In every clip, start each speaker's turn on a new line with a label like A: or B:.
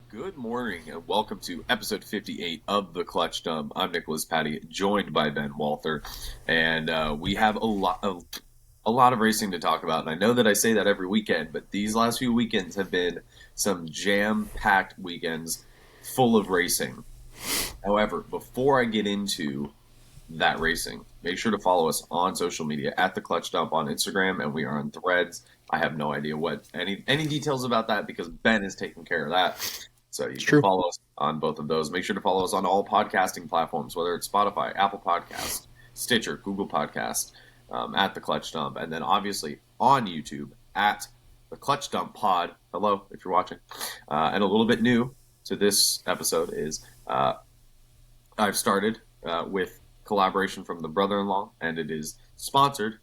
A: Good morning and welcome to episode 58 of The Clutch Dump. I'm Nicholas Patty, joined by Ben Walther, and we have a lot of racing to talk about. And I know that I say that every weekend, but these last few weekends have been some jam-packed weekends full of racing. However, before I get into that racing, make sure to follow us on social media at The Clutch Dump on Instagram, and we are on Threads. I have no idea what any details about that because Ben is taking care of that. So you can follow us on both of those. Make sure to follow us on all podcasting platforms, whether it's Spotify, Apple Podcast, Stitcher, Google Podcast, at The Clutch Dump. And then obviously on YouTube at The Clutch Dump Pod. Hello, if you're watching. And a little bit new to this episode is I've started with collaboration from the brother-in-law, and it is sponsored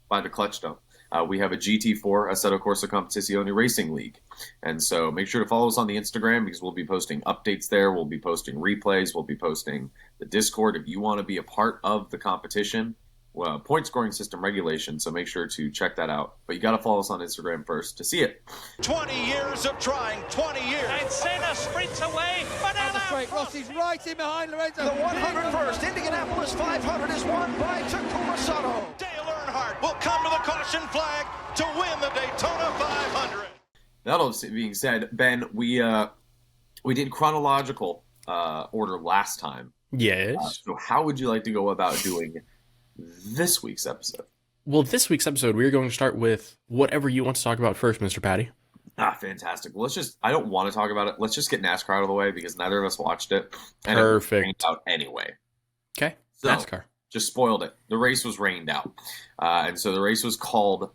A: by The Clutch Dump. We have a GT4 Assetto Corsa Competizione Racing League. And so make sure to follow us on the Instagram because we'll be posting updates there. We'll be posting replays. We'll be posting the Discord if you want to be a part of the competition. Point scoring system regulation, so make sure to check that out. But you got to follow us on Instagram first to see it.
B: 20 years of trying, 20 years.
C: And Senna sprints away.
D: Down the straight, Rossi's right in behind Lorenzo.
B: The 101st Indianapolis 500 is won by Takuma Sato. Dale Earnhardt will come to the caution flag to win the Daytona 500.
A: That all being said, Ben, we did chronological order last time.
E: Yes.
A: So how would you like to go about doing this week's episode?
E: Well, this week's episode, we're going to start with whatever you want to talk about first, Mr. Patty.
A: Fantastic. Well, I don't want to talk about it. Let's just get NASCAR out of the way because neither of us watched it. And
E: Perfect.
A: It was rained out anyway.
E: Okay.
A: So,
E: NASCAR.
A: Just spoiled it. The race was rained out. And so the race was called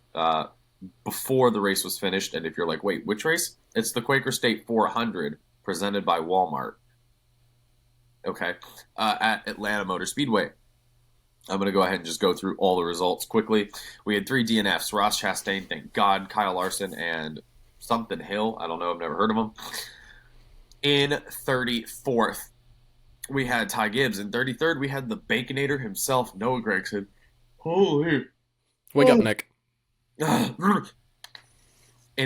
A: before the race was finished. And if you're like, wait, which race? It's the Quaker State 400 presented by Walmart. Okay. At Atlanta Motor Speedway. I'm going to go ahead and just go through all the results quickly. We had 3 DNFs. Ross Chastain, thank God. Kyle Larson and something Hill. I don't know. I've never heard of him. In 34th, we had Ty Gibbs. In 33rd, we had the Baconator himself, Noah Gragson. Holy.
E: Wake up, Nick.
A: In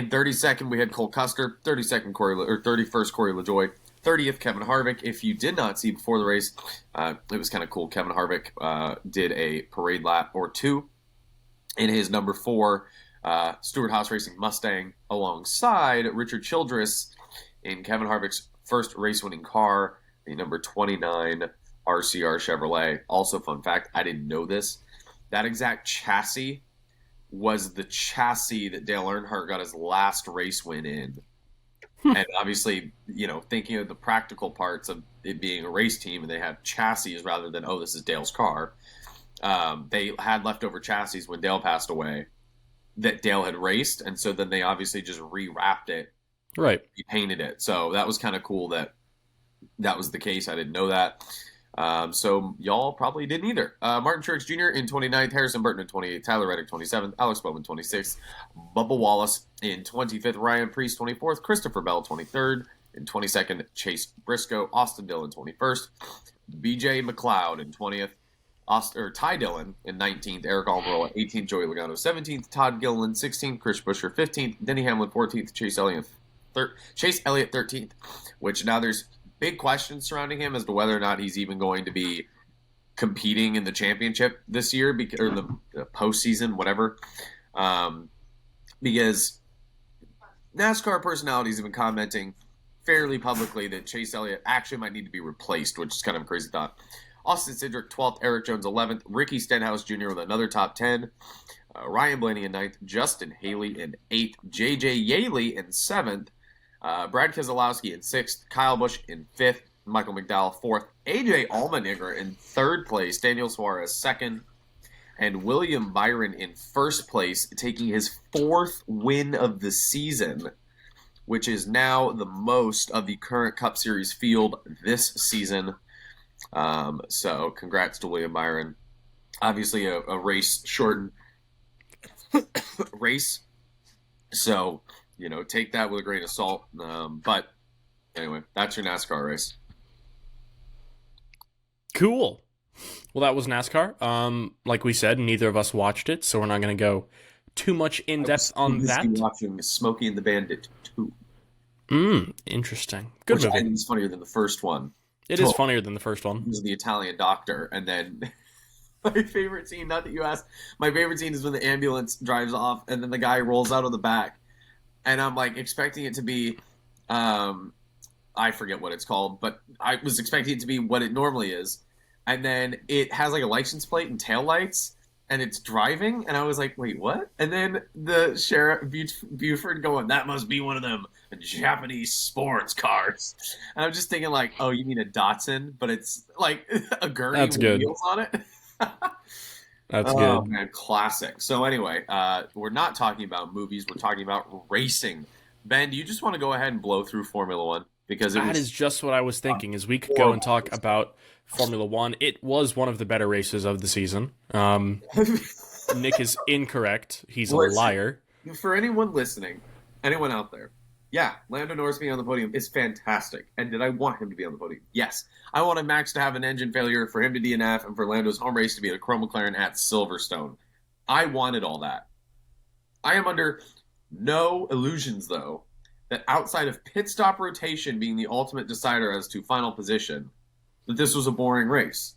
A: 32nd, we had Cole Custer. 31st, Corey LaJoy. 30th, Kevin Harvick. If you did not see before the race, it was kind of cool. Kevin Harvick did a parade lap or two in his number 4 Stewart-Haas Racing Mustang alongside Richard Childress in Kevin Harvick's first race-winning car, the number 29 RCR Chevrolet. Also, fun fact, I didn't know this. That exact chassis was the chassis that Dale Earnhardt got his last race win in. And obviously, thinking of the practical parts of it being a race team and they have chassis rather than, oh, this is Dale's car. They had leftover chassis when Dale passed away that Dale had raced. And so then they obviously just rewrapped it.
E: Right.
A: He painted it. So that was kind of cool that was the case. I didn't know that. So y'all probably didn't either. Martin Truex Jr. in 29th, Harrison Burton in 28th, Tyler Reddick 27th, Alex Bowman 26th, Bubba Wallace in 25th, Ryan Preece 24th, Christopher Bell 23rd, in 22nd, Chase Briscoe, Austin Dillon 21st, BJ McLeod in 20th, Ty Dillon in 19th, Eric Almirola 18th, Joey Logano 17th, Todd Gilliland 16th, Chris Buescher 15th, Denny Hamlin 14th, Chase Elliott 13th, which now there's big questions surrounding him as to whether or not he's even going to be competing in the championship this year or the postseason, whatever. Because NASCAR personalities have been commenting fairly publicly that Chase Elliott actually might need to be replaced, which is kind of a crazy thought. Austin Cindric 12th, Eric Jones 11th, Ricky Stenhouse Jr. with another top 10, Ryan Blaney in 9th, Justin Haley in 8th, JJ Yaley in 7th, Brad Keselowski in 6th, Kyle Busch in 5th, Michael McDowell 4th, AJ Allmendinger in 3rd place, Daniel Suarez 2nd, and William Byron in 1st place, taking his 4th win of the season, which is now the most of the current Cup Series field this season. So congrats to William Byron. Obviously a race-shortened race, so take that with a grain of salt. But anyway, that's your NASCAR race.
E: Cool. Well, that was NASCAR. Like we said, neither of us watched it, so we're not going to go too much in depth on that.
A: Watching Smokey and the Bandit 2.
E: Interesting. Good
A: Which I
E: movie.
A: think is funnier than the first one.
E: It is funnier than the first one.
A: He's the Italian doctor, and then my favorite scene, not that you asked, my favorite scene is when the ambulance drives off, and then the guy rolls out of the back, and I'm like expecting it to be, I forget what it's called, but I was expecting it to be what it normally is, and then it has like a license plate and taillights, and it's driving, and I was like, wait, what? And then the sheriff Buford going, that must be one of them Japanese sports cars. And I'm just thinking like, oh, you mean a Datsun, but it's like a gurney
E: That's
A: with
E: good.
A: wheels on it.
E: That's
A: Oh
E: good.
A: man, classic. So anyway, we're not talking about movies, we're talking about racing. Ben, do you just want to go ahead and blow through Formula One? Because
E: That is just what I was thinking, is we could go and talk about Formula One. It was one of the better races of the season. Nick is incorrect. He's a liar.
A: For anyone listening, anyone out there, yeah, Lando Norris being on the podium is fantastic. And did I want him to be on the podium? Yes. I wanted Max to have an engine failure, for him to DNF, and for Lando's home race to be at a Chrome McLaren at Silverstone. I wanted all that. I am under no illusions, though, that outside of pit stop rotation being the ultimate decider as to final position, that this was a boring race.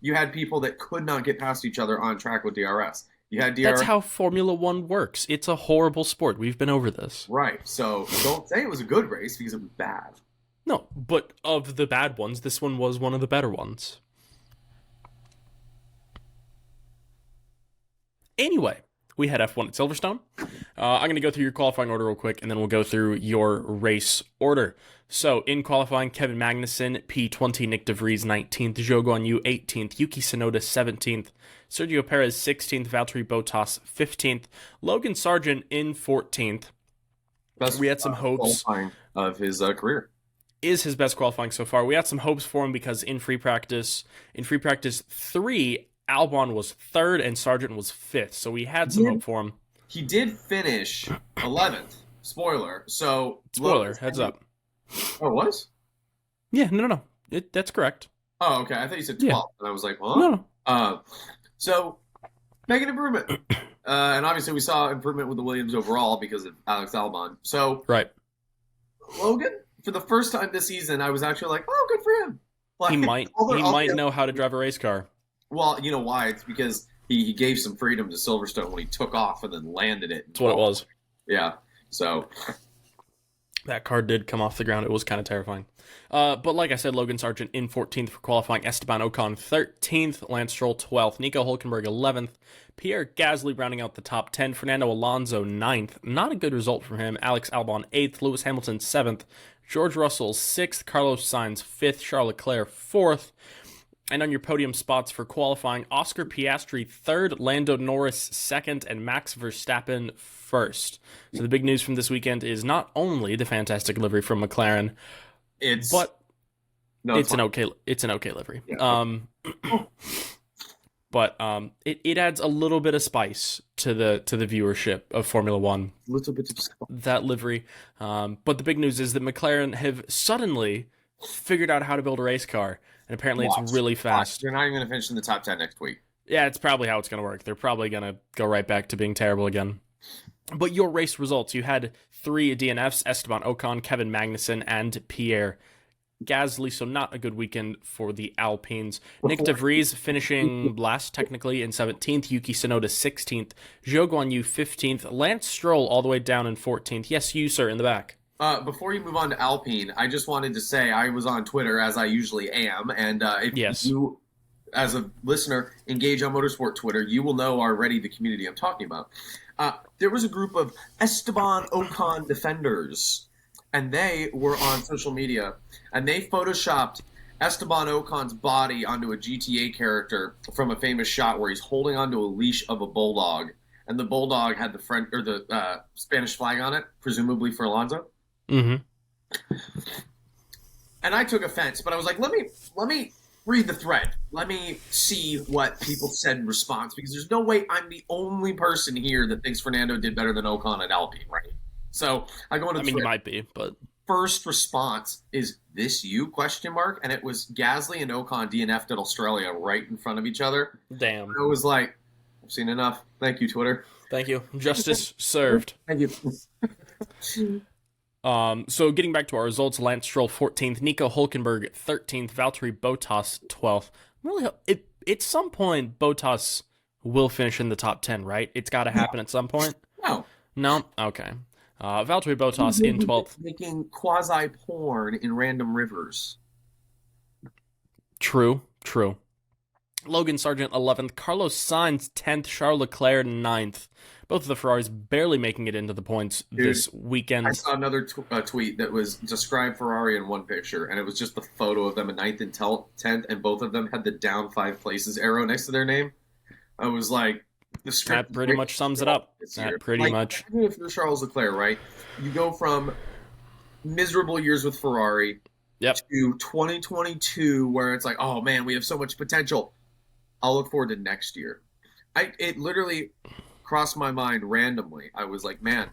A: You had people that could not get past each other on track with DRS. You had DRS.
E: That's how Formula One works. It's a horrible sport. We've been over this.
A: Right. So don't say it was a good race because it was bad.
E: No, but of the bad ones, this one was one of the better ones. Anyway, we had F1 at Silverstone. I'm going to go through your qualifying order real quick, and then we'll go through your race order. So, in qualifying, Kevin Magnussen, P20, Nick DeVries, 19th, Zhou Guanyu, 18th, Yuki Tsunoda, 17th, Sergio Perez, 16th, Valtteri Bottas, 15th, Logan Sargent in 14th. We had some hopes
A: qualifying of his career.
E: Is his best qualifying so far. We had some hopes for him because in free practice 3, Albon was 3rd and Sargent was 5th. So we had some hope for him.
A: He did finish 11th. Spoiler. So
E: Heads up.
A: Oh, it was?
E: Yeah, no. That's correct.
A: Oh, okay. I thought you said 12th,
E: Yeah.
A: and I was like, huh?
E: No.
A: So, make an improvement. And obviously we saw improvement with the Williams overall because of Alex Albon. So,
E: Right.
A: Logan, for the first time this season, I was actually like, oh, good for him. Like,
E: He might know how to drive a race car.
A: Well, you know why? It's because he gave some freedom to Silverstone when he took off and then landed it.
E: That's what it was.
A: Yeah. So
E: That car did come off the ground. It was kind of terrifying. But like I said, Logan Sargent in 14th for qualifying. Esteban Ocon 13th. Lance Stroll 12th. Nico Hülkenberg 11th. Pierre Gasly rounding out the top 10. Fernando Alonso 9th. Not a good result from him. Alex Albon 8th. Lewis Hamilton 7th. George Russell 6th. Carlos Sainz 5th. Charles Leclerc 4th. And on your podium spots for qualifying, Oscar Piastri 3rd, Lando Norris 2nd, and Max Verstappen 1st. So the big news from this weekend is not only the fantastic livery from McLaren,
A: it's
E: an okay livery.
A: Yeah.
E: But it adds a little bit of spice to the viewership of Formula One.
A: little bit of
E: That livery. But the big news is that McLaren have suddenly figured out how to build a race car. And apparently it's really fast.
A: You're not even going to finish in the top 10 next week.
E: Yeah, it's probably how it's going to work. They're probably going to go right back to being terrible again. But your race results, you had 3 DNFs, Esteban Ocon, Kevin Magnussen, and Pierre Gasly, so not a good weekend for the Alpines. Nick DeVries finishing last, technically, in 17th, Yuki Tsunoda 16th, Zhou Guanyu 15th, Lance Stroll all the way down in 14th. Yes, you, sir, in the back.
A: Before you move on to Alpine, I just wanted to say I was on Twitter, as I usually am, and if you, as a listener, engage on Motorsport Twitter, you will know already the community I'm talking about. There was a group of Esteban Ocon defenders, and they were on social media, and they photoshopped Esteban Ocon's body onto a GTA character from a famous shot where he's holding onto a leash of a bulldog, and the bulldog had the Spanish flag on it, presumably for Alonso.
E: Mm-hmm.
A: And I took offense, but I was like, let me read the thread. Let me see what people said in response, because there's no way I'm the only person here that thinks Fernando did better than Ocon at Alpine, right? So I go into
E: you might be, but
A: first response is this you ? And it was Gasly and Ocon DNF'd at Australia right in front of each other.
E: Damn.
A: I was like, I've seen enough. Thank you, Twitter.
E: Thank you. Justice served.
A: Thank you.
E: So getting back to our results, Lance Stroll 14th, Nico Hülkenberg 13th, Valtteri Bottas 12th. Really, at some point, Bottas will finish in the top 10, right? It's got to happen at some point.
A: No.
E: No? Okay. Valtteri Bottas in 12th.
A: Making quasi-porn in random rivers.
E: True. Logan Sargent 11th, Carlos Sainz 10th, Charles Leclerc 9th. Both of the Ferraris barely making it into the points this weekend.
A: I saw another tweet that was described Ferrari in one picture, and it was just the photo of them in 9th and 10th, and both of them had the down 5 places arrow next to their name. I was like, the script
E: that pretty much sums it up. That pretty much.
A: If you're Charles Leclerc, right? You go from miserable years with Ferrari
E: Yep.
A: to 2022, where it's like, oh man, we have so much potential. I'll look forward to next year. It literally crossed my mind randomly. I was like, man,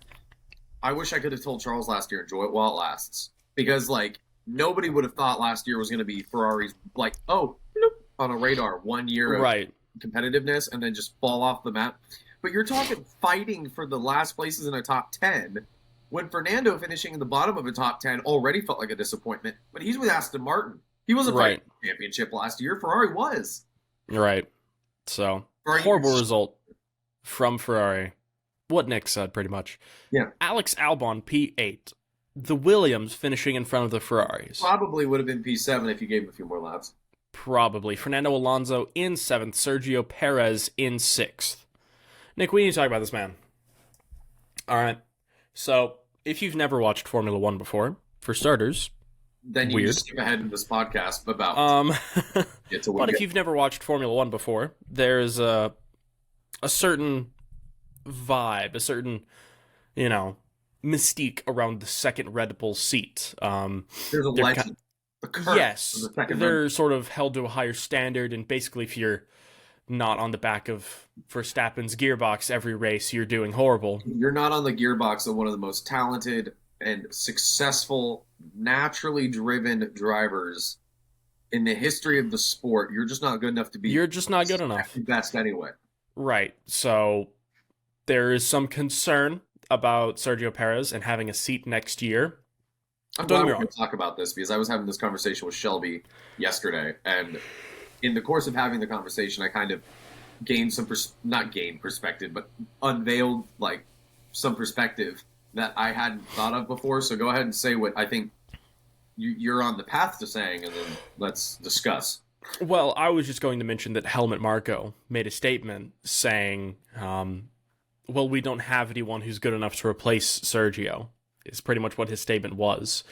A: I wish I could have told Charles last year, enjoy it while it lasts. Because, like, nobody would have thought last year was going to be Ferrari's, like, oh, bloop, on a radar, 1 year of competitiveness, and then just fall off the map. But you're talking fighting for the last places in a top 10, when Fernando finishing in the bottom of a top 10 already felt like a disappointment. But he's with Aston Martin. He wasn't fighting for the championship last year. Ferrari was.
E: Right. So, horrible result from Ferrari. What Nick said, pretty much.
A: Yeah.
E: Alex Albon, P8. The Williams finishing in front of the Ferraris.
A: Probably would have been P7 if you gave him a few more laps.
E: Probably. Fernando Alonso in 7th. Sergio Perez in 6th. Nick, we need to talk about this man. All right. So, if you've never watched Formula One before, for starters,
A: then you just skip ahead in this podcast about
E: but if you've never watched Formula One before, there's a certain vibe, a certain, mystique around the second Red Bull seat.
A: There's a legend.
E: Yes, they're sort of held to a higher standard, and basically if you're not on the back of Verstappen's gearbox every race, you're doing horrible.
A: You're not on the gearbox of one of the most talented and successful, naturally driven drivers in the history of the sport. You're just not good enough to be.
E: You're just not good enough.
A: Best anyway.
E: Right. So there is some concern about Sergio Perez and having a seat next year.
A: I'm glad we're going to talk about this because I was having this conversation with Shelby yesterday, and in the course of having the conversation, I kind of gained some not gained perspective, but unveiled like some perspective that I hadn't thought of before. So go ahead and say what I think you're on the path to saying, and then let's discuss.
E: Well, I was just going to mention that Helmut Marko made a statement saying, well, we don't have anyone who's good enough to replace Sergio. Is pretty much what his statement was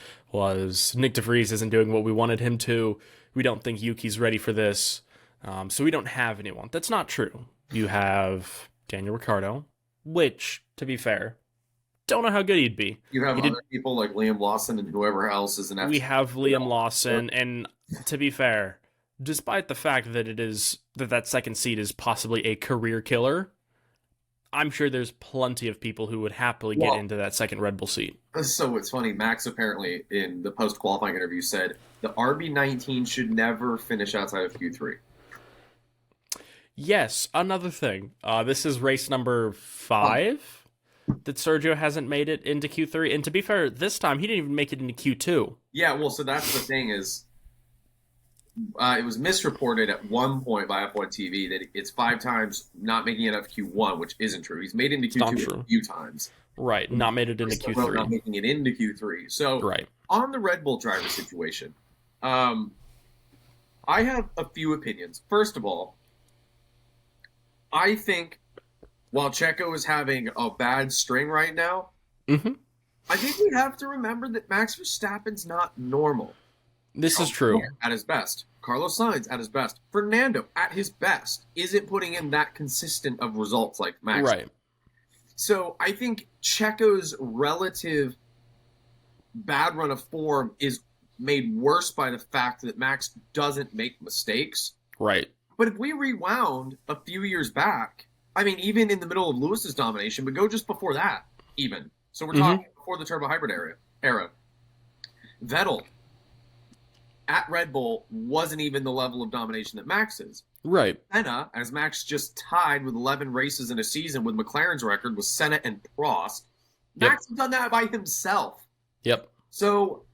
E: Nick de Vries isn't doing what we wanted him to. We don't think Yuki's ready for this. So we don't have anyone. That's not true. You have Daniel Ricciardo, which, to be fair, don't know how good he'd be.
A: You have other people like Liam Lawson and whoever else is an F.
E: We have Liam Lawson, and to be fair, despite the fact that that second seat is possibly a career killer, I'm sure there's plenty of people who would happily get into that second Red Bull seat.
A: So it's funny, Max apparently in the post-qualifying interview said the RB19 should never finish outside of Q3.
E: Yes, another thing. This is race number 5 that Sergio hasn't made it into Q3. And to be fair, this time he didn't even make it into Q2.
A: Yeah, well, so that's the thing is, it was misreported at one point by F1 TV that it's 5 times not making it out of Q1, which isn't true. He's made it into Q2 a few times.
E: Right, not made it into Q3.
A: Not making it into Q3. So on the Red Bull driver situation, I have a few opinions. First of all, I think while Checo is having a bad string right now, I think we have to remember that Max Verstappen's not normal.
E: This is true.
A: At his best. Carlos Sainz at his best. Fernando at his best isn't putting in that consistent of results like Max.
E: Right.
A: So I think Checo's relative bad run of form is made worse by the fact that Max doesn't make mistakes.
E: Right.
A: But if we rewound a few years back, I mean, even in the middle of Lewis's domination, but go just before that, even. So we're talking before the turbo hybrid era. Vettel at Red Bull wasn't even the level of domination that Max is.
E: Right.
A: Senna, as Max just tied with 11 races in a season with McLaren's record, with Senna and Prost. Max has done that by himself.
E: Yep.
A: So,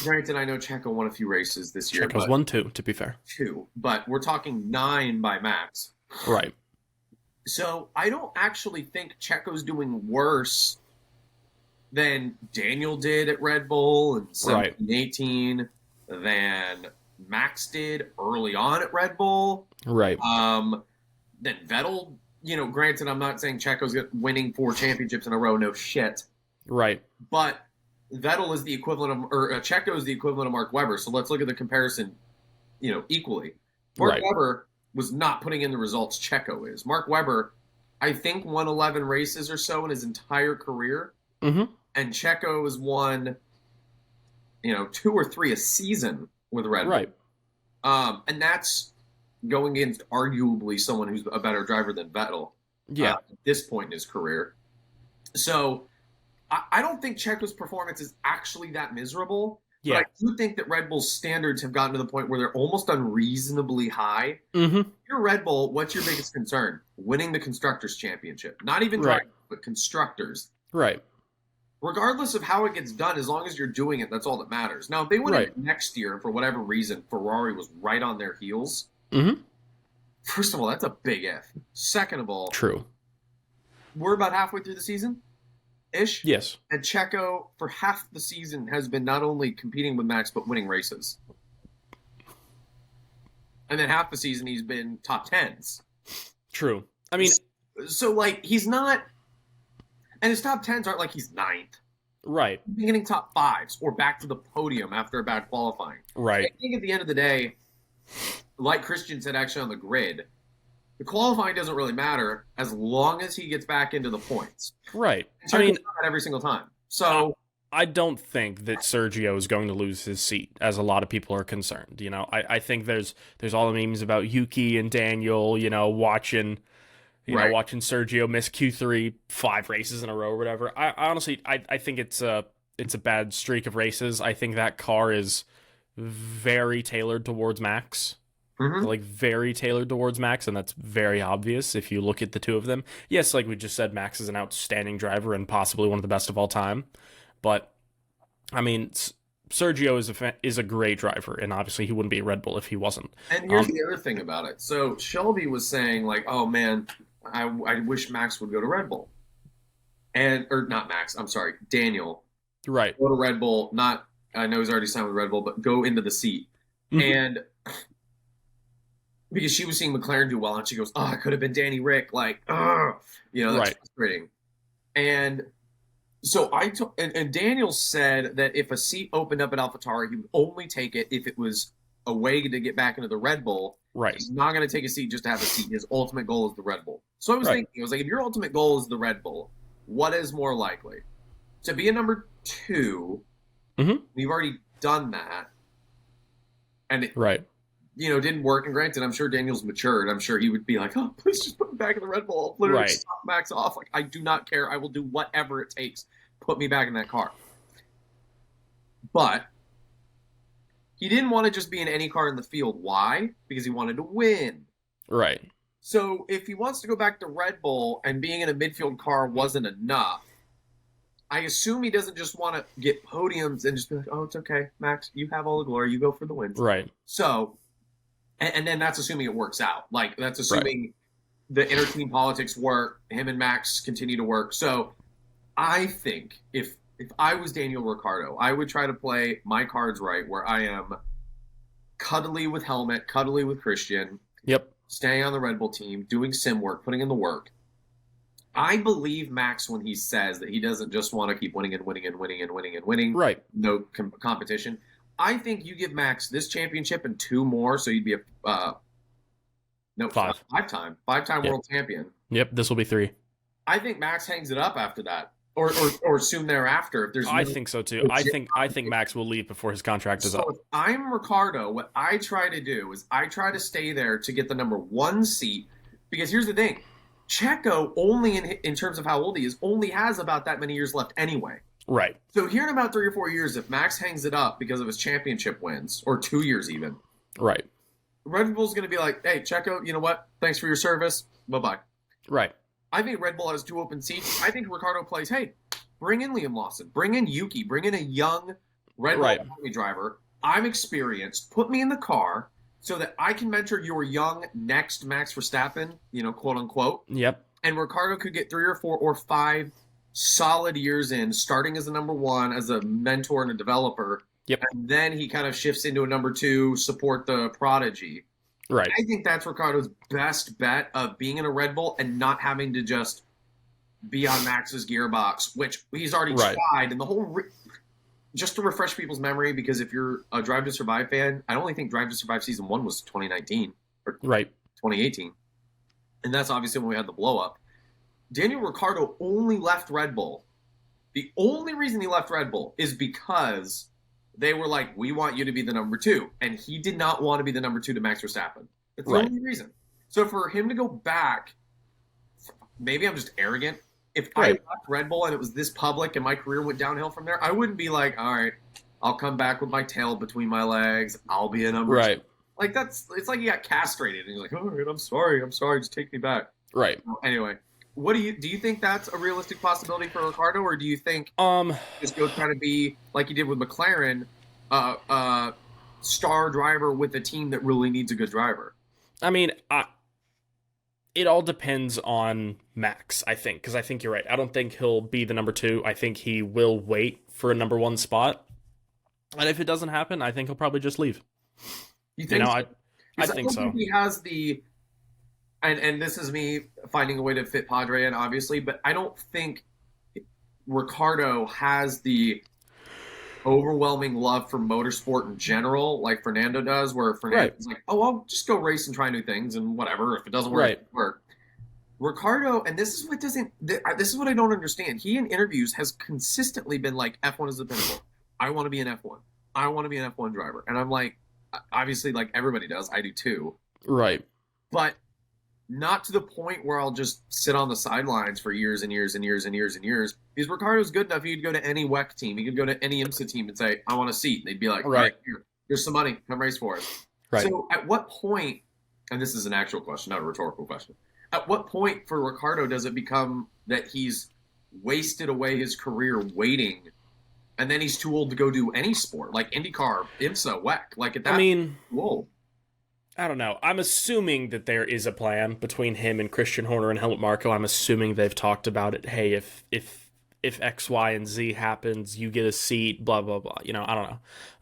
A: granted, I know Checo won a few races this year.
E: Checo's won 2, to be fair.
A: 2, but we're talking 9 by Max.
E: Right.
A: So I don't actually think Checo's doing worse than Daniel did at Red Bull in 17-18, than Max did early on at Red Bull.
E: Right.
A: Then Vettel, granted, I'm not saying Checo's winning 4 championships in a row, no shit.
E: Right.
A: But Vettel is the equivalent of, or Checo is the equivalent of Mark Webber. So let's look at the comparison, equally. Mark Webber was not putting in the results Checo is. Mark Webber, I think, won 11 races or so in his entire career.
E: Mm-hmm.
A: And Checo has won, 2 or 3 a season with Red Bull.
E: Right.
A: And that's going against arguably someone who's a better driver than Vettel.
E: Yeah.
A: At this point in his career. So I don't think Checo's performance is actually that miserable.
E: Yeah.
A: But I do think that Red Bull's standards have gotten to the point where they're almost unreasonably high.
E: Mm-hmm.
A: If you're Red Bull, what's your biggest concern? Winning the Constructors' Championship. Not even driving, but Constructors.
E: Right.
A: Regardless of how it gets done, as long as you're doing it, that's all that matters. Now, if they win it next year, and for whatever reason, Ferrari was right on their heels, first of all, that's a big if. Second of all,
E: true.
A: We're about halfway through the season. Ish.
E: Yes.
A: And Checo, for half the season, has been not only competing with Max, but winning races. And then half the season, he's been top 10s.
E: True. I mean...
A: So, he's not... And his top 10s aren't like he's 9th.
E: Right.
A: He's getting top 5s or back to the podium after a bad qualifying.
E: Right.
A: I think at the end of the day, like Christian said actually on the grid, the qualifying doesn't really matter as long as he gets back into the points.
E: Right.
A: I mean, every single time. So
E: I don't think that Sergio is going to lose his seat, as a lot of people are concerned. I think there's all the memes about Yuki and Daniel, watching Sergio miss Q3 5 races in a row or whatever. I honestly think it's a bad streak of races. I think that car is very tailored towards Max. Mm-hmm. Very tailored towards Max, and that's very obvious if you look at the two of them. Yes, like we just said, Max is an outstanding driver and possibly one of the best of all time. But, I mean, Sergio is a great driver, and obviously he wouldn't be a Red Bull if he wasn't.
A: And here's the other thing about it. So Shelby was saying, oh, man, I wish Max would go to Red Bull. Not Max, I'm sorry, Daniel.
E: Right.
A: Go to Red Bull, I know he's already signed with Red Bull, but go into the seat. Mm-hmm. And... because she was seeing McLaren do well, and she goes, "Oh, it could have been Danny Rick." That's frustrating. And so and Daniel said that if a seat opened up at AlphaTauri, he would only take it if it was a way to get back into the Red Bull.
E: Right.
A: He's not going to take a seat just to have a seat. His ultimate goal is the Red Bull. So I was thinking, if your ultimate goal is the Red Bull, what is more likely? To be a number 2, we've already done that. And it didn't work. And granted, I'm sure Daniel's matured. I'm sure he would be like, "Oh, please just put me back in the Red Bull. Literally stop Max off. I do not care. I will do whatever it takes. Put me back in that car." But he didn't want to just be in any car in the field. Why? Because he wanted to win.
E: Right.
A: So if he wants to go back to Red Bull and being in a midfield car wasn't enough, I assume he doesn't just want to get podiums and just be like, "Oh, it's okay, Max. You have all the glory. You go for the wins."
E: Right.
A: So... And then that's assuming it works out. That's assuming the inter-team politics work, him and Max continue to work. So I think if I was Daniel Ricciardo, I would try to play my cards right, where I am cuddly with Helmet, cuddly with Christian.
E: Yep.
A: Staying on the Red Bull team, doing sim work, putting in the work. I believe Max when he says that he doesn't just want to keep winning and winning and winning and winning and winning. Right. No competition. I think you give Max this championship and 2 more, so you'd be a five-time world champion.
E: Yep, this will be 3.
A: I think Max hangs it up after that, or soon thereafter. If there's,
E: I think so too. I think Max will leave before his contract is up.
A: If I'm Ricciardo, what I try to do is I try to stay there to get the number 1 seat, because here's the thing: Checo only in terms of how old he is only has about that many years left anyway.
E: Right.
A: So here in about 3 or 4 years, if Max hangs it up because of his championship wins, or 2 years even,
E: right,
A: Red Bull's going to be like, "Hey, Checo, you know what? Thanks for your service. Bye-bye."
E: Right.
A: I think Red Bull has 2 open seats. I think Ricciardo plays, "Hey, bring in Liam Lawson, bring in Yuki, bring in a young Red Bull
E: Right.
A: Academy driver. I'm experienced. Put me in the car so that I can mentor your young next Max Verstappen, quote unquote.
E: Yep.
A: And Ricardo could get 3 or 4 or 5 solid years in, starting as a number 1, as a mentor and a developer.
E: Yep.
A: And then he kind of shifts into a number 2, support the prodigy.
E: Right.
A: I think that's Ricardo's best bet of being in a Red Bull and not having to just be on Max's gearbox, which he's already tried. And the whole just to refresh people's memory, because if you're a Drive to Survive fan, I only think Drive to Survive Season 1 was 2019 or 2018. And that's obviously when we had the blow-up. Daniel Ricciardo only left Red Bull. The only reason he left Red Bull is because they were like, we want you to be the number 2. And he did not want to be the number 2 to Max Verstappen. That's the only reason. So for him to go back, maybe I'm just arrogant. If I left Red Bull and it was this public and my career went downhill from there, I wouldn't be like, all right, I'll come back with my tail between my legs. I'll be a number 2. Like, it's like you got castrated and you're like, all right, I'm sorry, just take me back.
E: Right.
A: Anyway, do you think that's a realistic possibility for Ricardo, or do you think just go try to be like you did with McLaren, star driver with a team that really needs a good driver?
E: I mean, it all depends on Max, I think, because I think you're right. I don't think he'll be the number 2. I think he will wait for a number 1 spot. And if it doesn't happen, I think he'll probably just leave.
A: You think so?
E: I think so.
A: He has the, and this is me finding a way to fit Padre in, obviously, but I don't think Ricardo has the overwhelming love for motorsport in general, like Fernando does, where Fernando's like, oh, I'll just go race and try new things and whatever. If it doesn't work, it doesn't work. Ricardo, and this is what I don't understand. He in interviews has consistently been like, F1 is the pinnacle. I want to be an F1. I want to be an F1 driver. And I'm like, obviously, like everybody does. I do too.
E: Right.
A: But not to the point where I'll just sit on the sidelines for years and years and years and years and years. Because Ricardo's good enough, he could go to any WEC team. He could go to any IMSA team and say, I want a seat. They'd be like, all right, here's some money. Come race for us. Right. So at what point, and this is an actual question, not a rhetorical question, at what point for Ricardo does it become that he's wasted away his career waiting, and then he's too old to go do any sport, like IndyCar, IMSA, WEC? Like at that whoa.
E: I don't know. I'm assuming that there is a plan between him and Christian Horner and Helmut Marko. I'm assuming they've talked about it. Hey, if X, Y, and Z happens, you get a seat, blah, blah, blah. I don't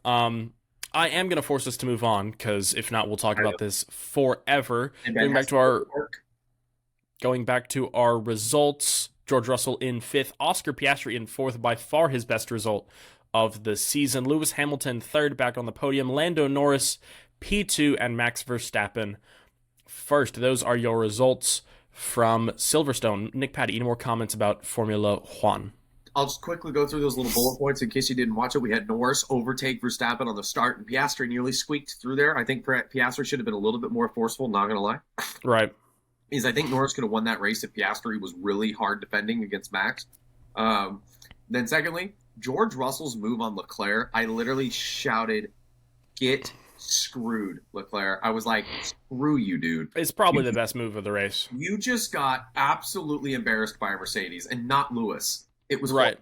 E: know. I am going to force us to move on, because if not, we'll talk about this forever. Going back to our results, George Russell in 5th, Oscar Piastri in 4th, by far his best result of the season. Lewis Hamilton 3rd, back on the podium. Lando Norris P2, and Max Verstappen 1st. Those are your results from Silverstone. Nick, Patty, any more comments about Formula One?
A: I'll just quickly go through those little bullet points in case you didn't watch it. We had Norris overtake Verstappen on the start, and Piastri nearly squeaked through there. I think Piastri should have been a little bit more forceful, not going to lie.
E: Right.
A: I think Norris could have won that race if Piastri was really hard defending against Max. Then secondly, George Russell's move on Leclerc, I literally shouted, get screwed, Leclerc. I was like, screw you, dude.
E: It's probably the best move of the race.
A: You just got absolutely embarrassed by a Mercedes, and not Lewis. It was
E: right.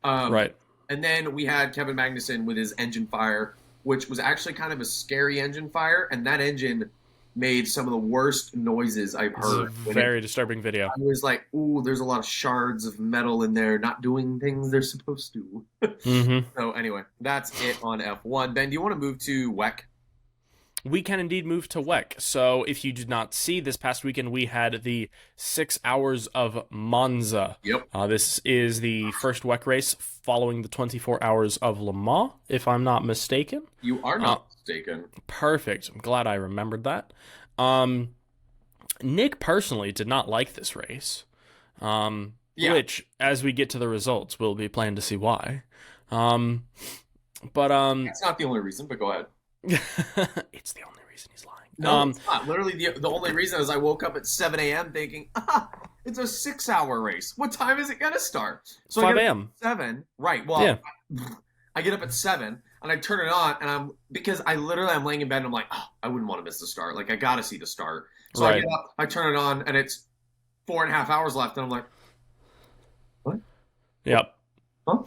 E: Right.
A: And then we had Kevin Magnussen with his engine fire, which was actually kind of a scary engine fire, and that engine made some of the worst noises I've heard.
E: It's a very disturbing video.
A: I was like, ooh, there's a lot of shards of metal in there not doing things they're supposed to.
E: Mm-hmm.
A: So anyway, that's it on F1. Ben, do you want to move to WEC?
E: We can indeed move to WEC. So if you did not see, this past weekend we had the 6 hours of Monza.
A: Yep.
E: This is the first WEC race following the 24 hours of Le Mans, if I'm not mistaken.
A: You are not mistaken.
E: Perfect. I'm glad I remembered that. Nick personally did not like this race, which, as we get to the results, we'll be planning to see why. But
A: it's not the only reason, but go ahead.
E: It's the only reason he's lying.
A: No, it's not. Literally, the only reason is I woke up at 7 a.m. thinking, it's a 6-hour race. What time is it going to start? So
E: 5 a.m.
A: 7. Right. Well, yeah. I get up at 7 and I turn it on, because I'm laying in bed and I'm like, I wouldn't want to miss the start. Like, I got to see the start. So I get up, I turn it on, and it's 4.5 hours left, and I'm like, what?
E: Yep.
A: Huh?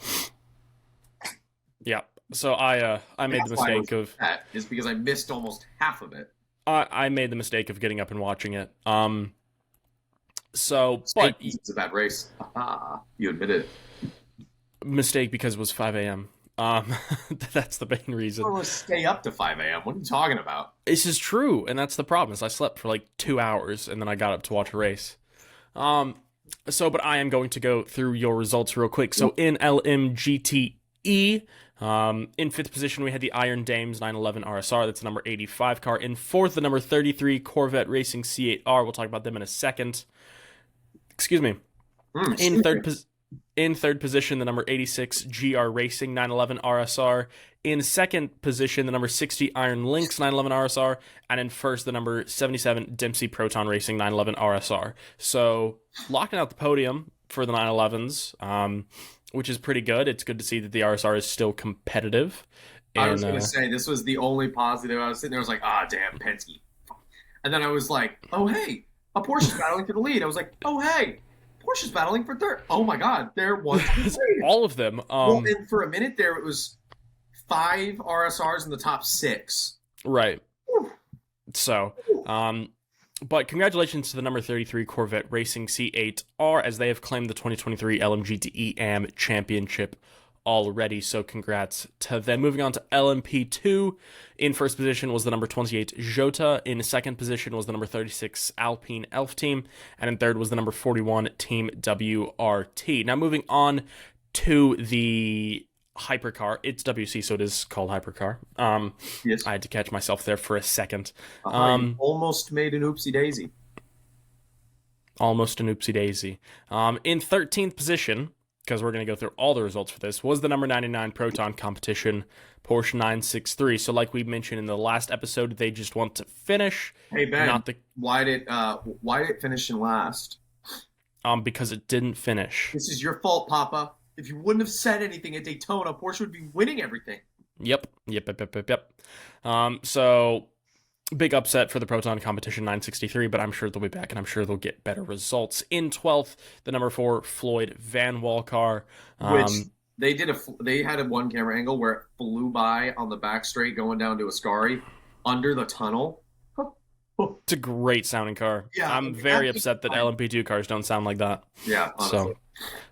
E: Yeah. So I made the mistake of
A: that is because I missed almost half of it.
E: I made the mistake of getting up and watching it. So but
A: It's a bad race. You admitted it.
E: Mistake because it was 5 a.m. That's the main reason.
A: I want to stay up to 5 a.m. What are you talking about?
E: This is true, and that's the problem. Is I slept for like 2 hours and then I got up to watch a race. But I am going to go through your results real quick. So in LMGTE, in fifth position we had the Iron Dames 911 RSR. That's the number 85 car. In fourth, the number 33 Corvette Racing C8R. We'll talk about them in a second. Excuse me. In third position, the number 86 GR Racing 911 RSR. In second position, the number 60 Iron Lynx 911 RSR. And in first, the number 77 Dempsey Proton Racing 911 RSR. So, locking out the podium for the 911s, which is pretty good. It's good to see that the RSR is still competitive.
A: I was going to say, this was the only positive. I was sitting there, I was like, damn, Penske. And then I was like, oh, hey, a Porsche's battling for the lead. I was like, oh, hey. Porsche's battling for third. Oh my God, they're one.
E: All of them.
A: And for a minute there, it was 5 RSRs in the top 6.
E: Right. Whew. So, but congratulations to the number 33 Corvette Racing C8R as they have claimed the 2023 LMGTE AM Championship already. So congrats to them. Moving on to LMP2. In first position was the number 28 Jota. In second position was the number 36 Alpine Elf Team. And in third was the number 41 Team WRT. Now moving on to the hypercar. It's WC, so it is called hypercar.
A: Yes.
E: I had to catch myself there for a second.
A: Almost made an oopsie daisy.
E: Almost an oopsie daisy. In 13th position, because we're going to go through all the results for this, was the number 99 Proton Competition Porsche 963. So like we mentioned in the last episode, they just want to finish.
A: Hey, Ben, why did it finish in last?
E: Because it didn't finish.
A: This is your fault, Papa. If you wouldn't have said anything at Daytona, Porsche would be winning everything.
E: Yep. So big upset for the Proton Competition 963, but I'm sure they'll be back, and I'm sure they'll get better results. In 12th, the number 4 Floyd Van Wall car.
A: Which they had a one camera angle where it flew by on the back straight going down to Ascari under the tunnel.
E: It's a great sounding car. Yeah, I'm very upset that LMP2 cars don't sound like that.
A: Yeah, honestly.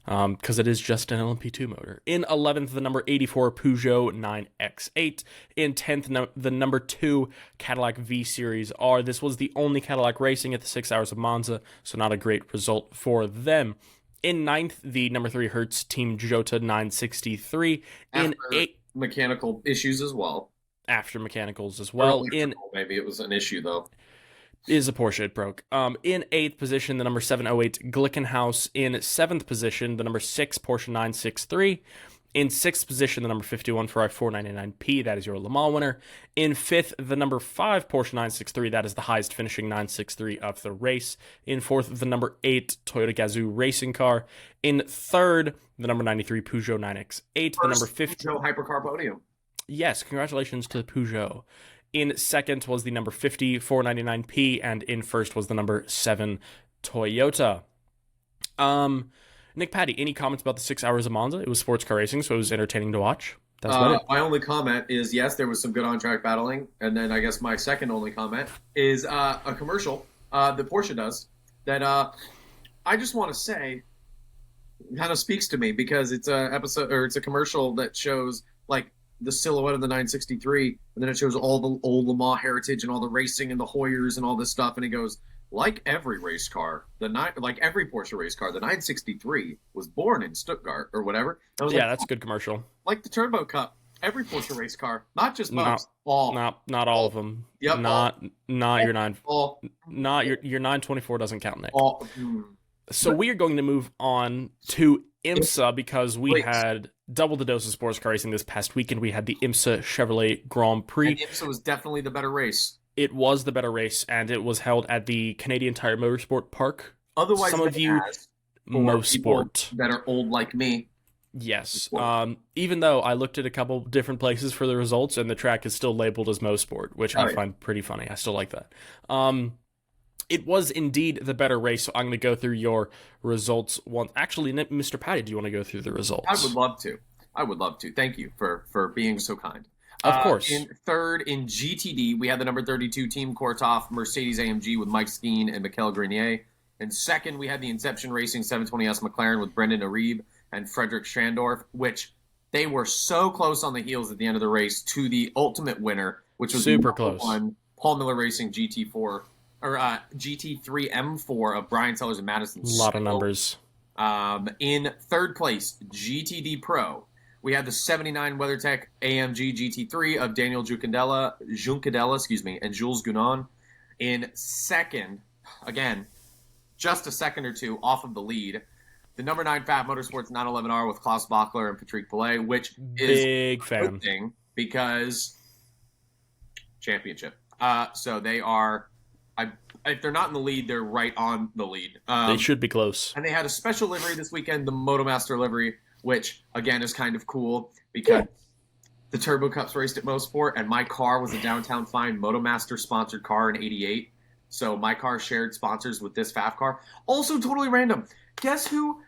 E: So, because it is just an LMP2 motor. In 11th, the number 84 Peugeot 9X8. In 10th, the number 2 Cadillac V Series R. This was the only Cadillac racing at the 6 Hours of Monza, so not a great result for them. In 9th, the number 3 Hertz Team Jota 963.
A: In 8th, mechanical issues as well.
E: After mechanicals as well.
A: Maybe it was an issue though.
E: Is a Porsche, it broke. In 8th position, the number 708 Glickenhaus. In 7th position, the number 6 Porsche 963. In 6th position, the number 51 Ferrari 499P. That is your Le Mans winner. In 5th, the number 5 Porsche 963. That is the highest finishing 963 of the race. In 4th, the number 8 Toyota Gazoo racing car. In 3rd, the number 93 Peugeot 9X8. The number 50
A: Peugeot hypercar podium.
E: Yes, congratulations to the Peugeot. In 2nd was the number 50 499P, and in 1st was the number 7 Toyota. Nick, Patty, any comments about the 6 Hours of Monza? It was sports car racing, so it was entertaining to watch. That's about it.
A: My only comment is, yes, there was some good on-track battling, and then I guess my second only comment is a commercial that Porsche does that I just want to say kind of speaks to me because it's a commercial that shows like the silhouette of the 963, and then it shows all the old Le Mans heritage and all the racing and the Hoyers and all this stuff, and it goes, like every race car, like every Porsche race car, the 963 was born in Stuttgart or whatever.
E: That's a good commercial.
A: Like the Turbo Cup, every Porsche race car, not just most, all.
E: Not all of them.
A: Yep.
E: Not your 9.
A: All.
E: Not your 924 doesn't count, Nick.
A: All.
E: So we are going to move on to IMSA because we had double the dose of sports car racing this past weekend. We had the IMSA Chevrolet Grand Prix.
A: And IMSA was definitely the better race.
E: It was the better race, and it was held at the Canadian Tire Motorsport Park.
A: Otherwise,
E: some of you, Motorsport,
A: that are old like me.
E: Yes. Even though I looked at a couple different places for the results, and the track is still labeled as Motorsport, which I find pretty funny. I still like that. It was indeed the better race, so I'm going to go through your results. Actually, Mr. Patty, do you want to go through the results?
A: I would love to. Thank you for being so kind.
E: Of course.
A: In third, in GTD, we had the number 32 Team Korthoff Mercedes-AMG with Mike Skeen and Mikel Grenier. In second, we had the Inception Racing 720S McLaren with Brendan Arieb and Frederick Schandorf, which they were so close on the heels at the end of the race to the ultimate winner, which was
E: super close.
A: One, Paul Miller Racing GT4 or GT3 M4 of Brian Sellers and Madison.
E: A lot of numbers.
A: In third place, GTD Pro, we had the 79 WeatherTech AMG GT3 of Daniel Juncadella, and Jules Gounon. In second, again, just a second or two off of the lead, the number 9 Fab Motorsports 911R with Klaus Bachler and Patrick Pillay, which is
E: big
A: a
E: fan
A: good thing because championship. So they are, if they're not in the lead, they're right on the lead.
E: They should be close.
A: And they had a special livery this weekend, the MotoMaster livery, which, again, is kind of cool because the Turbo Cups raced at Mosport, and my car was a Downtown Fine MotoMaster-sponsored car in '88. So my car shared sponsors with this FAF car. Also totally random. Guess who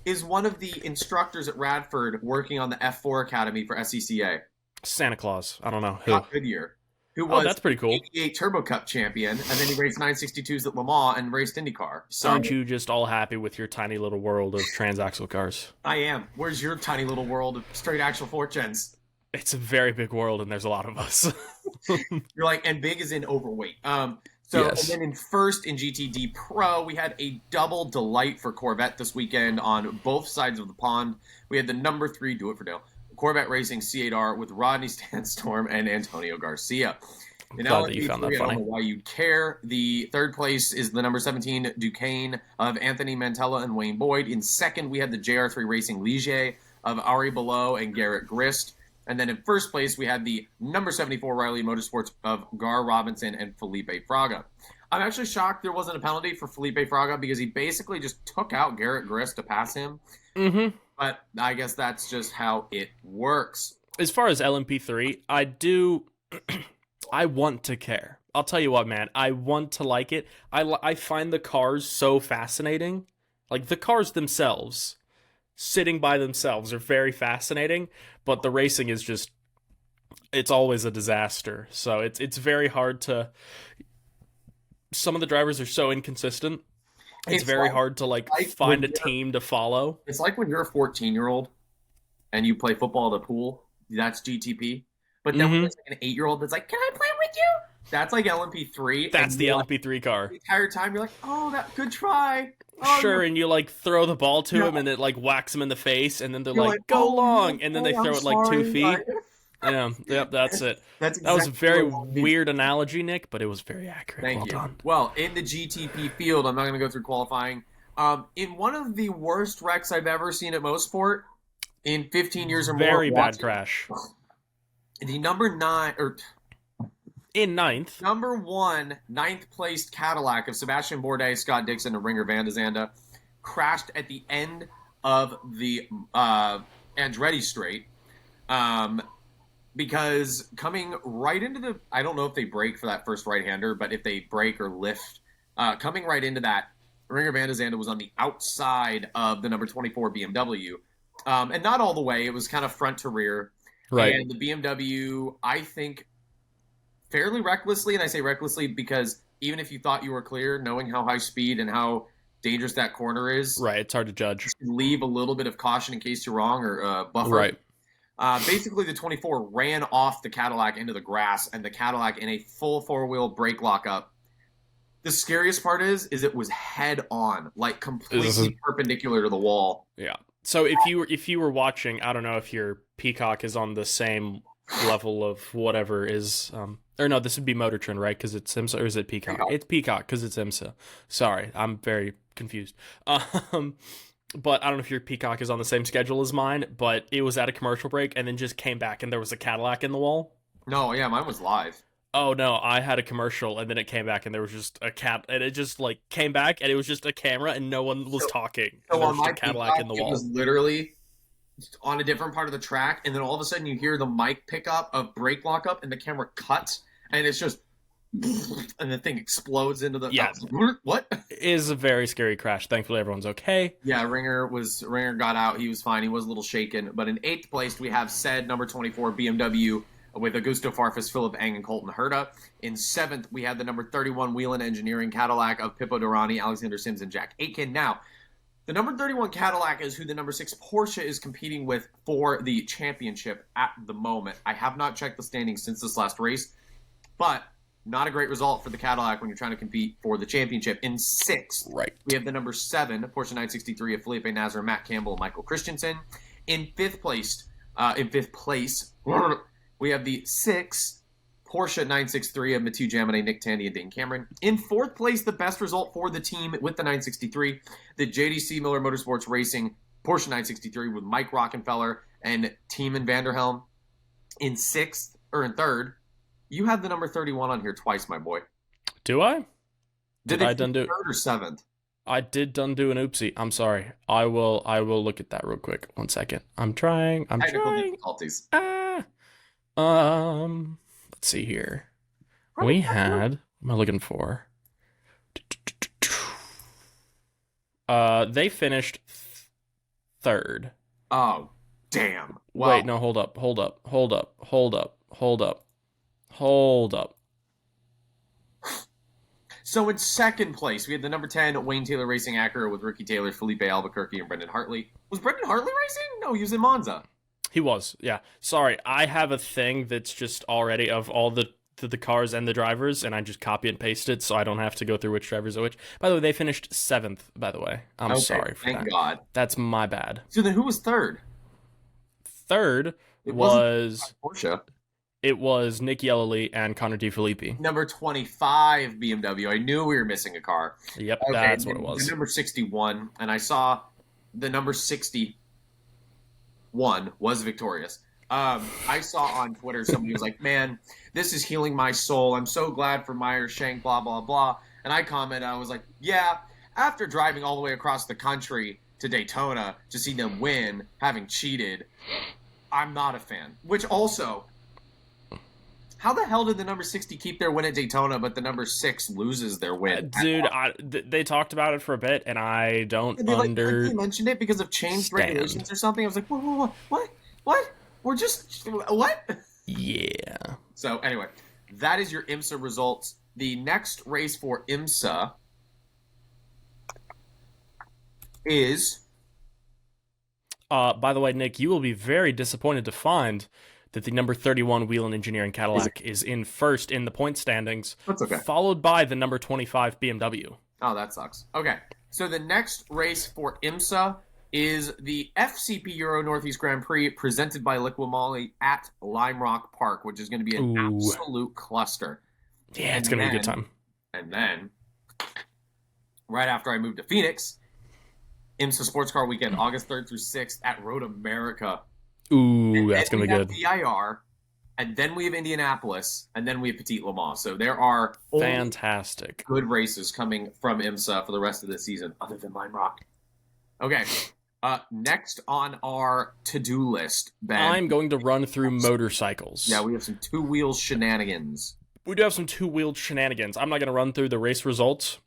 A: is one of the instructors at Radford working on the F4 Academy for SCCA?
E: Santa Claus. I don't know who.
A: Scott Goodyear. Who was
E: that's pretty cool.
A: 88 Turbo Cup champion, and then he raced 962s at Le Mans and raced IndyCar. So
E: aren't you just all happy with your tiny little world of transaxle cars?
A: I am. Where's your tiny little world of straight axle 410s?
E: It's a very big world, and there's a lot of us.
A: You're like, and big is in overweight.
E: Yes.
A: And then in first in GTD Pro, we had a double delight for Corvette this weekend on both sides of the pond. We had the number 3, do it for Dale, Corvette Racing C8R with Rodney Sandstorm and Antonio Garcia.
E: I'm glad that you found that funny.
A: I don't know why you'd care. The third place is the number 17 Duquesne of Anthony Mantella and Wayne Boyd. In second, we had the JR3 Racing Ligier of Ari Below and Garrett Grist. And then in first place, we had the number 74 Riley Motorsports of Gar Robinson and Felipe Fraga. I'm actually shocked there wasn't a penalty for Felipe Fraga because he basically just took out Garrett Grist to pass him.
E: Mm-hmm.
A: But I guess that's just how it works.
E: As far as LMP3, I want to care. I'll tell you what, man. I want to like it. I find the cars so fascinating. Like, the cars themselves, sitting by themselves, are very fascinating. But the racing is just, it's always a disaster. So it's very hard to, some of the drivers are so inconsistent. It's very hard to find a team to follow.
A: It's like when you're a 14-year-old and you play football at a pool. That's GTP. But then when it's like an 8-year-old that's like, can I play with you? That's like LMP3.
E: That's the LMP3 car.
A: The entire time you're like, oh, that good try. Oh,
E: sure, and you throw the ball to him and it whacks him in the face, and then they're like, go long, and then they throw it 2 feet. Yeah, yep, that's it. That was a very weird analogy, Nick, but it was very accurate.
A: Thank
E: well
A: you.
E: done.
A: Well, in the GTP field, I'm not going to go through qualifying. In one of the worst wrecks I've ever seen at Motorsport in 15 years or more.
E: Very bad crash.
A: The number 9 or
E: in ninth,
A: number 1 ninth placed Cadillac of Sebastian Bourdais, Scott Dixon, and Ringer Van de Zanda crashed at the end of the Andretti straight. Because coming right into the, I don't know if they brake for that first right-hander, but if they brake or lift, coming right into that, Ringer Van de Zanda was on the outside of the number 24 BMW. And not all the way, it was kind of front to rear.
E: Right.
A: And the BMW, I think, fairly recklessly, and I say recklessly because even if you thought you were clear, knowing how high speed and how dangerous that corner is.
E: Right, it's hard to judge.
A: Leave a little bit of caution in case you're wrong or buffer.
E: Right.
A: Basically, the 24 ran off the Cadillac into the grass, and the Cadillac in a full four-wheel brake lockup. The scariest part is it was head on, completely perpendicular to the wall.
E: Yeah. So if you were watching, I don't know if your Peacock is on the same level of whatever is, or no, this would be Motor Trend, right? Because it's IMSA, or is it Peacock? It's Peacock because it's IMSA. Sorry, I'm very confused. But I don't know if your Peacock is on the same schedule as mine, but it was at a commercial break and then just came back and there was a Cadillac in the wall.
A: No, yeah, mine was live.
E: Oh no, I had a commercial and then it came back and there was just a cat, and it just came back and it was just a camera and no one was talking.
A: So
E: there
A: on
E: was
A: my
E: just a Cadillac
A: Peacock,
E: in the
A: it
E: wall.
A: was literally on a different part of the track, and then all of a sudden you hear the mic pick up of brake lockup and the camera cuts, and it's just and the thing explodes into the.
E: Yeah.
A: What?
E: It is a very scary crash. Thankfully, everyone's okay.
A: Yeah, Ringer got out. He was fine. He was a little shaken. But in 8th place, we have said number 24 BMW with Augusto Farfus, Philip Eng, and Colton Herta. In 7th, we had the number 31 Whelen Engineering Cadillac of Pippo Durrani, Alexander Sims, and Jack Aitken. Now, the number 31 Cadillac is who the number 6 Porsche is competing with for the championship at the moment. I have not checked the standings since this last race, but not a great result for the Cadillac when you're trying to compete for the championship. In 6th,
E: Right.
A: we have the number 7 Porsche 963 of Felipe Nasr, Matt Campbell, and Michael Christensen. In fifth place, we have the 6 Porsche 963 of Mathieu Jaminet, Nick Tandy, and Dane Cameron. In 4th place, the best result for the team with the 963, the JDC Miller Motorsports Racing Porsche 963 with Mike Rockenfeller and Tiemann Vanderhelm. In 3rd, you had the number 31 on here twice, my boy.
E: Do I?
A: Did I
E: done do
A: 3rd or 7th?
E: I did done do an oopsie. I'm sorry. I will look at that real quick. 1 second. I'm trying.
A: Technical difficulties.
E: Let's see here. We had. What am I looking for? They finished 3rd.
A: Oh, damn. Well,
E: Wait, no, hold up.
A: So in 2nd place, we had the number 10 Wayne Taylor Racing Acura with Ricky Taylor, Felipe Albuquerque, and Brendan Hartley. Was Brendan Hartley racing? No, he was in Monza.
E: He was, yeah. Sorry, I have a thing that's just already of all the cars and the drivers, and I just copy and paste it so I don't have to go through which drivers are which. By the way, they finished 7th, by the way. I'm sorry for that.
A: Thank God.
E: That's my bad.
A: So then who was 3rd?
E: 3rd
A: It
E: was
A: Porsche.
E: It was Nick Yellowly and Connor DeFilippi.
A: Number 25 BMW. I knew we were missing a car.
E: Yep,
A: Okay,
E: that's what it was.
A: The number 61, and I saw the number 61 was victorious. I saw on Twitter somebody was like, man, this is healing my soul. I'm so glad for Meyer Shank, blah, blah, blah. And I commented, I was like, yeah, after driving all the way across the country to Daytona to see them win, having cheated, I'm not a fan. Which also, how the hell did the number 60 keep their win at Daytona, but the number 6 loses their win?
E: Dude, they talked about it for a bit, and I don't
A: They mentioned it because of changed regulations or something. I was like, what? We're just, what?
E: Yeah.
A: So anyway, that is your IMSA results. The next race for IMSA is...
E: by the way, Nick, you will be very disappointed to find that the number 31 Whelen Engineering Cadillac is in first in the point standings.
A: That's okay.
E: Followed by the number 25 BMW.
A: Oh, that sucks. Okay, so the next race for IMSA is the FCP Euro Northeast Grand Prix presented by Liqui at Lime Rock Park, which is going to be an absolute cluster.
E: Yeah, it's going to be a good time.
A: And then, right after I moved to Phoenix, IMSA Sports Car Weekend, August 3rd through 6th at Road America.
E: Ooh, that's going to be good.
A: VIR, and then we have Indianapolis, and then we have Petit Le Mans. So there are
E: fantastic
A: good races coming from IMSA for the rest of the season, other than Lime Rock. Okay, next on our to-do list, Ben.
E: I'm going to run through motorcycles.
A: Yeah, we have some two-wheel shenanigans.
E: We do have some two-wheeled shenanigans. I'm not going to run through the race results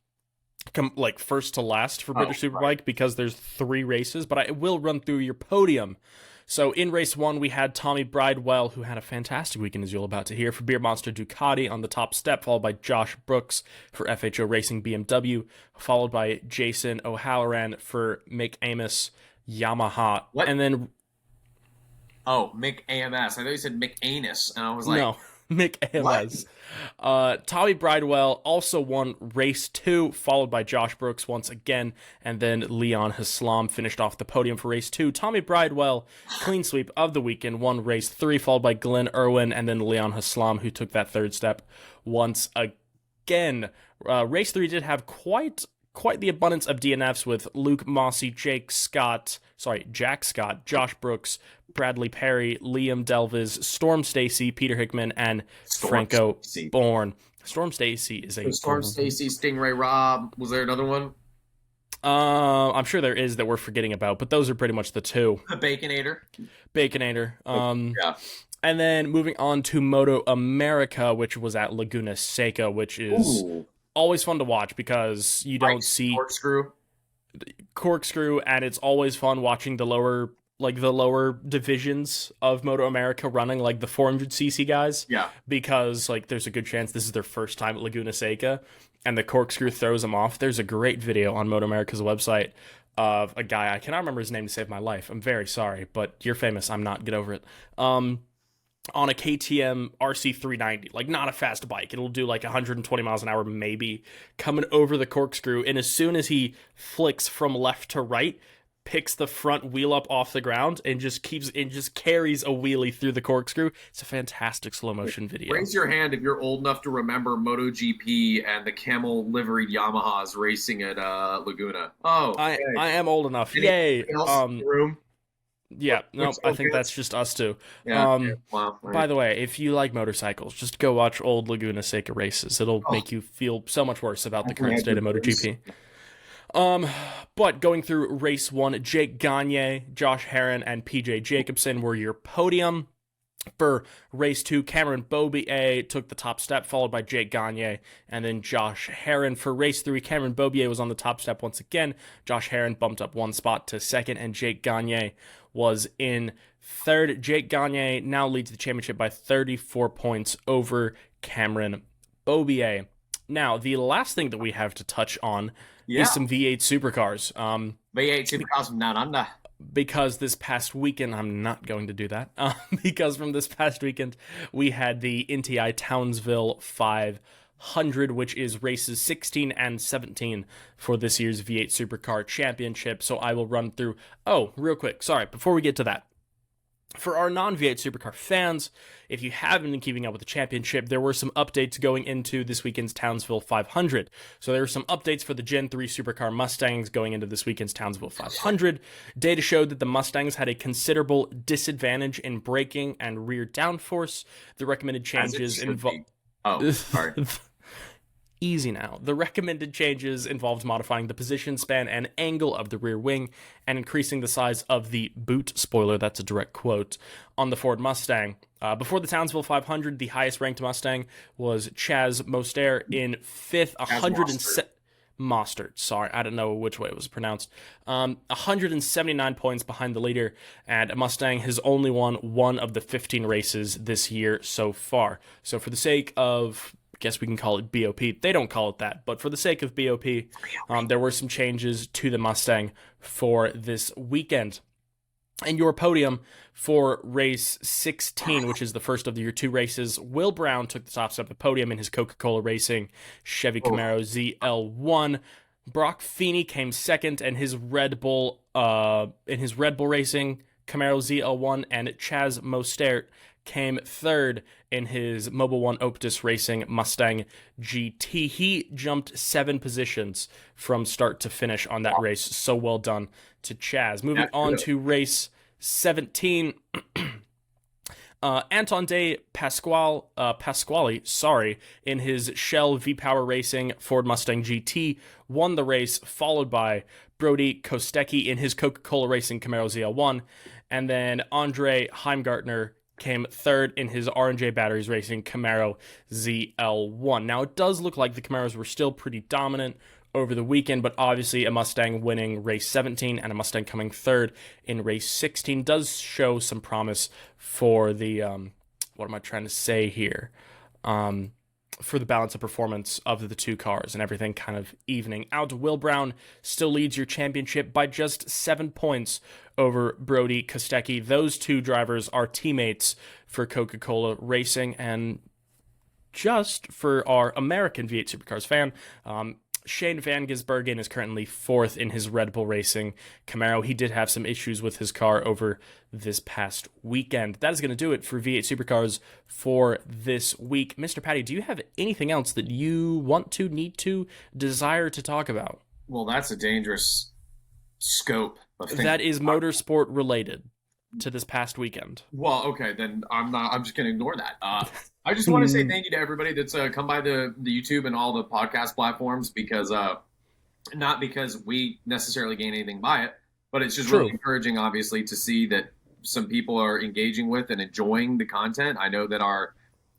E: like first to last for British Superbike because there's 3 races, but I will run through your podium. So in race 1, we had Tommy Bridewell, who had a fantastic weekend, as you're about to hear, for Beer Monster Ducati on the top step, followed by Josh Brooks for FHO Racing BMW, followed by Jason O'Halloran for Mick Amos Yamaha.
A: What?
E: And then...
A: Oh, Mick AMS. I thought you said Mick Anus, and I was like...
E: No. Mick AMS. Tommy Bridewell also won race 2, followed by Josh Brooks once again, and then Leon Haslam finished off the podium for race 2. Tommy Bridewell, clean sweep of the weekend, won race 3, followed by Glenn Irwin, and then Leon Haslam, who took that 3rd step once again. Race 3 did have quite the abundance of DNFs with Luke Mossy, Jack Scott, Josh Brooks, Bradley Perry, Liam Delvis, Storm Stacy, Peter Hickman, and Franco Bourne. Storm Stacy is a...
A: Storm Stacy, Stingray Rob. Was there another one?
E: I'm sure there is that we're forgetting about, but those are pretty much the 2.
A: The Baconator.
E: Baconator.
A: Yeah.
E: And then moving on to Moto America, which was at Laguna Seca, which is always fun to watch because you don't see corkscrew, and it's always fun watching the lower divisions of Moto America running, like the 400cc guys.
A: Yeah.
E: Because like there's a good chance this is their first time at Laguna Seca, and the corkscrew throws them off. There's a great video on Moto America's website of a guy, I cannot remember his name to save my life. I'm very sorry, but you're famous. I'm not. Get over it. On a KTM RC390, like not a fast bike. It'll do like 120 miles an hour maybe, coming over the corkscrew, and as soon as he flicks from left to right, picks the front wheel up off the ground and just carries a wheelie through the corkscrew. It's a fantastic slow motion video.
A: Raise your hand if you're old enough to remember MotoGP and the camel liveried Yamahas racing at Laguna. Oh,
E: I am old enough. Yay!
A: In the room?
E: Yeah, no, I think that's just us two.
A: Yeah, wow.
E: By the way, if you like motorcycles, just go watch old Laguna Seca races. It'll make you feel so much worse about the current state of MotoGP. But going through race 1, Jake Gagne, Josh Herrin, and PJ Jacobson were your podium. For race 2, Cameron Beaubier took the top step, followed by Jake Gagne, and then Josh Herrin. For race 3, Cameron Beaubier was on the top step once again. Josh Herrin bumped up one spot to second, and Jake Gagne was in third. Jake Gagne now leads the championship by 34 points over Cameron Beaubier. Now, the last thing that we have to touch on is some V8 Supercars.
A: V8 Supercars from down under.
E: Because this past weekend, I'm not going to do that, because from this past weekend, we had the NTI Townsville 500, which is races 16 and 17 for this year's V8 Supercar Championship. So I will run through, real quick, sorry, before we get to that. For our non-V8 Supercar fans, if you haven't been keeping up with the championship, there were some updates going into this weekend's Townsville 500. So there were some updates for the Gen 3 Supercar Mustangs going into this weekend's Townsville 500. Data showed that the Mustangs had a considerable disadvantage in braking and rear downforce. The recommended changes involved...
A: Oh, sorry.
E: Easy now. The recommended changes involved modifying the position, span, and angle of the rear wing and increasing the size of the boot spoiler, that's a direct quote, on the Ford Mustang. Before the Townsville 500, the highest ranked Mustang was Chaz Mostert in 5th, 107... Mostert, sorry, I don't know which way it was pronounced. 179 points behind the leader, and Mustang has only won one of the 15 races this year so far. So for the sake of... guess we can call it BOP. They don't call it that, but for the sake of BOP, there were some changes to the Mustang for this weekend. And your podium for race 16, which is the first of your 2 races, Will Brown took the top step of the podium in his Coca-Cola Racing Chevy Camaro ZL1. Brock Feeney came second in his Red Bull Racing Camaro ZL1, and Chaz Mostert came third in his Mobil 1 Optus Racing Mustang GT. He jumped 7 positions from start to finish on that race. So well done to Chaz. Moving on to race 17. Anton de Pasquale, in his Shell V-Power Racing Ford Mustang GT, won the race, followed by Brody Kostecki in his Coca-Cola Racing Camaro ZL1, and then Andre Heimgartner came third in his R&J Batteries Racing Camaro ZL1. Now, it does look like the Camaros were still pretty dominant over the weekend, but obviously a Mustang winning race 17 and a Mustang coming third in race 16 does show some promise for the, what am I trying to say here? For the balance of performance of the 2 cars and everything kind of evening out. Will Brown still leads your championship by just 7 points over Brody Kostecki. Those 2 drivers are teammates for Coca-Cola Racing. And just for our American V8 Supercars fan, Shane Van Gisbergen is currently 4th in his Red Bull Racing Camaro. He did have some issues with his car over this past weekend. That is going to do it for V8 Supercars for this week. Mr. Patty, do you have anything else that you want to, need to, desire to talk about?
A: Well, that's a dangerous scope of things.
E: That is motorsport related to this past weekend.
A: Well, okay, then I'm just going to ignore that. I just want to say thank you to everybody that's come by the YouTube and all the podcast platforms, because not because we necessarily gain anything by it, but it's just really encouraging, obviously, to see that some people are engaging with and enjoying the content. I know that our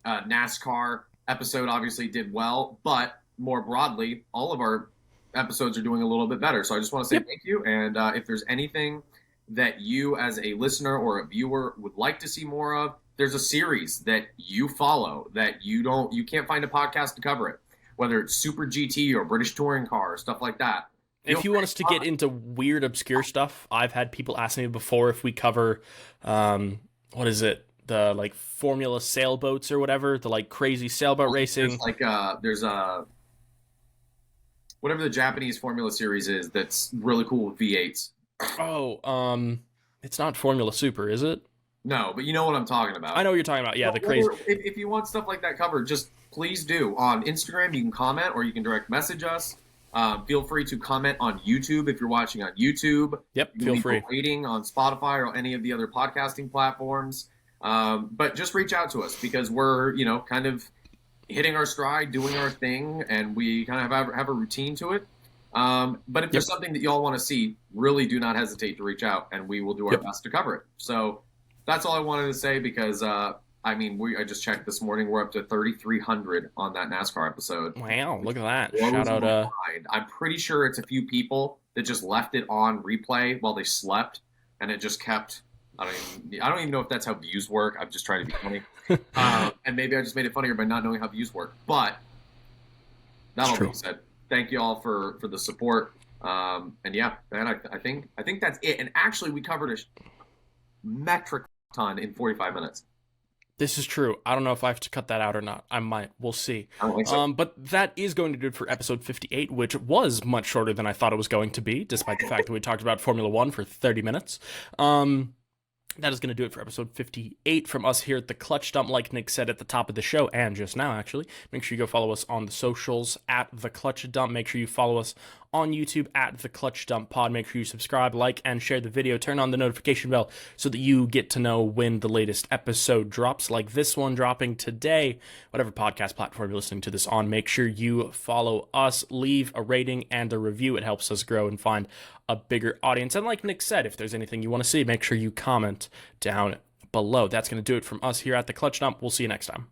A: NASCAR episode obviously did well, but more broadly, all of our episodes are doing a little bit better. So I just want to say thank you. And if there's anything that you as a listener or a viewer would like to see more of, there's a series that you follow that you can't find a podcast to cover it, whether it's Super GT or British Touring Car or stuff like that.
E: If you want us to get into weird, obscure stuff, I've had people ask me before if we cover, what is it? The like Formula sailboats or whatever, the like crazy sailboat racing.
A: There's whatever the Japanese Formula series is that's really cool with V8s.
E: Oh, it's not Formula Super, is it?
A: No, but you know what I'm talking about.
E: I know what you're talking about. Yeah, the crazy.
A: If you want stuff like that covered, just please do. On Instagram, you can comment or you can direct message us. Feel free to comment on YouTube if you're watching on YouTube.
E: Yep,
A: you can
E: feel
A: leave
E: free.
A: a rating on Spotify or any of the other podcasting platforms. But just reach out to us because we're, kind of hitting our stride, doing our thing, and we kind of have a routine to it. But if there's something that y'all want to see, really do not hesitate to reach out, and we will do our best to cover it. So that's all I wanted to say because, I just checked this morning. We're up to 3,300 on that NASCAR episode.
E: Wow, look at that. Shout out.
A: I'm pretty sure it's a few people that just left it on replay while they slept, and it just kept... I don't even know if that's how views work. I'm just trying to be funny. And maybe I just made it funnier by not knowing how views work. But that all being said, thank you all for the support. And yeah, man, I think that's it. And actually, we covered a metric ton in 45 minutes.
E: This is true. I don't know if I have to cut that out or not. I might. We'll see.
A: I don't think so.
E: But that is going to do it for episode 58, which was much shorter than I thought it was going to be, despite the fact that we talked about Formula One for 30 minutes. That is going to do it for episode 58 from us here at the Clutch Dump. Like Nick said at the top of the show, and just now, actually, make sure you go follow us on the socials at the Clutch Dump. Make sure you follow us on YouTube at the Clutch Dump Pod. Make sure you subscribe, like, and share the video. Turn on the notification bell so that you get to know when the latest episode drops, like this one dropping today. Whatever podcast platform you're listening to this on, make sure you follow us. Leave a rating and a review. It helps us grow and find a bigger audience. And like Nick said, if there's anything you want to see, make sure you comment down below. That's going to do it from us here at the Clutch Dump. We'll see you next time.